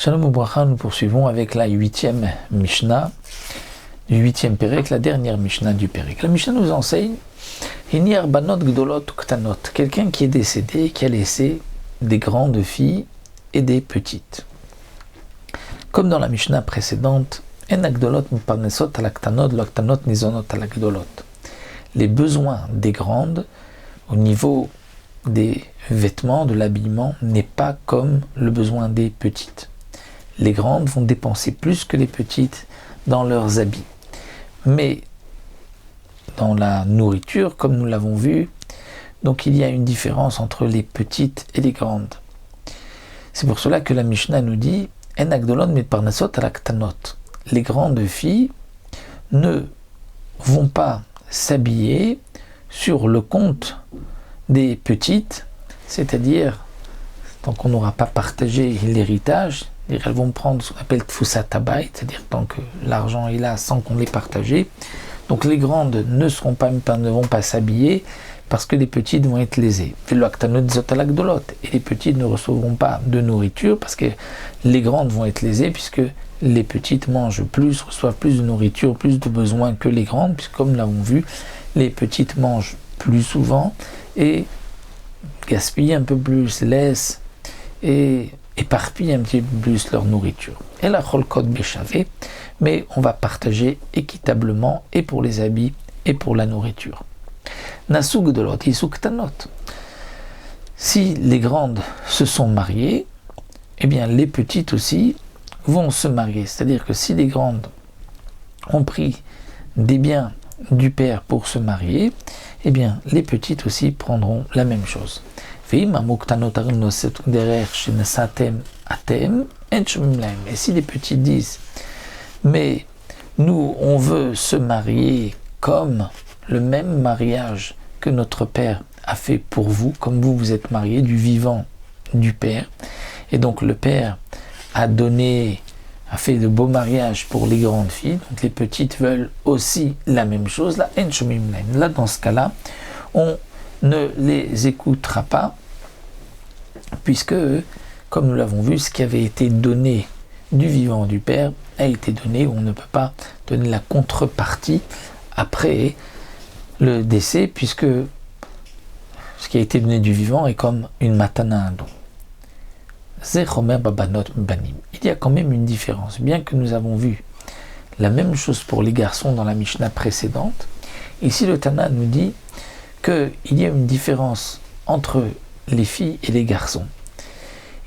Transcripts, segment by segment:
Shalom Ubracha, nous poursuivons avec la 8e Mishnah du 8e Pérek, la dernière Mishnah du Pérek. La Mishnah nous enseigne Hinir banot gdolot ktanot, quelqu'un qui est décédé, qui a laissé des grandes filles et des petites. Comme dans la Mishnah précédente, en agdolot parnesot ala ktanot, lo ktanot nizonot ala gdolot. Les besoins des grandes au niveau des vêtements, de l'habillement, n'est pas comme le besoin des petites. Les grandes vont dépenser plus que les petites dans leurs habits. Mais dans la nourriture, comme nous l'avons vu, donc il y a une différence entre les petites et les grandes. C'est pour cela que la Mishnah nous dit En agdolon mitparnasot ala ktanot. Les grandes filles ne vont pas s'habiller sur le compte des petites, c'est-à-dire tant qu'on n'aura pas partagé l'héritage, elles vont prendre ce qu'on appelle tfusat habayit, c'est-à-dire tant que l'argent est là sans qu'on l'ait partagé. Donc les grandes ne vont pas s'habiller parce que les petites vont être lésées. Et les petites ne recevront pas de nourriture parce que les grandes vont être lésées puisque les petites mangent plus, reçoivent plus de nourriture, plus de besoins que les grandes, puisque comme nous l'avons vu, les petites mangent plus souvent et gaspillent un peu plus, laissent et éparpillent un petit peu plus leur nourriture. Et la cholkot béchavé, mais on va partager équitablement et pour les habits et pour la nourriture. Nasug de l'autre, isuktanot. Si les grandes se sont mariées, eh bien les petites aussi vont se marier. C'est-à-dire que si les grandes ont pris des biens du père pour se marier, eh bien les petites aussi prendront la même chose. Et si les petites disent mais nous on veut se marier comme le même mariage que notre père a fait pour vous, comme vous êtes mariés du vivant du père, et donc le père a fait de beaux mariages pour les grandes filles, donc les petites veulent aussi la même chose, là dans ce cas-là, on ne les écoutera pas, puisque, comme nous l'avons vu, ce qui avait été donné du vivant du père a été donné, on ne peut pas donner la contrepartie après le décès, puisque ce qui a été donné du vivant est comme une matana, un don. Il y a quand même une différence, bien que nous avons vu la même chose pour les garçons dans la Mishnah précédente. Ici le Tana nous dit qu'il y a une différence entre les filles et les garçons.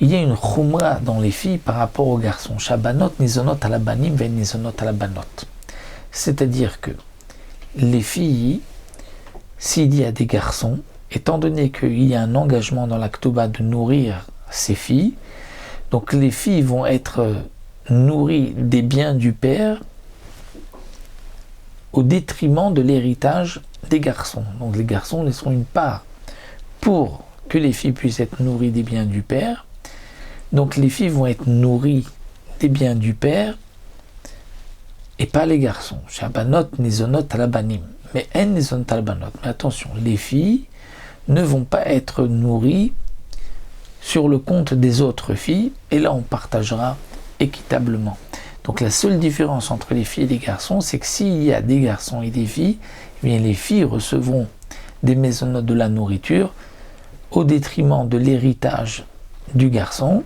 Il y a une chumra dans les filles par rapport aux garçons. Shabanot nizonot ala banim ven nizonot ala banot. C'est-à-dire que les filles, s'il y a des garçons, étant donné qu'il y a un engagement dans la Ktuba de nourrir ces filles, donc les filles vont être nourries des biens du père au détriment de l'héritage des garçons. Donc les garçons laisseront une part pour que les filles puissent être nourries des biens du père. Donc les filles vont être nourries des biens du père et pas les garçons. Shabanot nizonot ala banim. Mais en nizonot ala banot. Mais attention, les filles ne vont pas être nourries sur le compte des autres filles, et là on partagera équitablement. Donc la seule différence entre les filles et les garçons, c'est que s'il y a des garçons et des filles, eh bien les filles recevront des maisonnotes de la nourriture au détriment de l'héritage du garçon,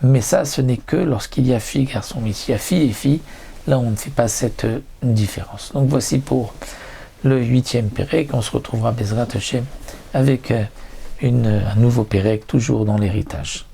mais ça ce n'est que lorsqu'il y a filles et garçons. Mais s'il y a filles et filles, là on ne fait pas cette différence. Donc voici pour le 8e Pérek, on se retrouvera Bezrat Hashem avec un nouveau Pérek, toujours dans l'héritage.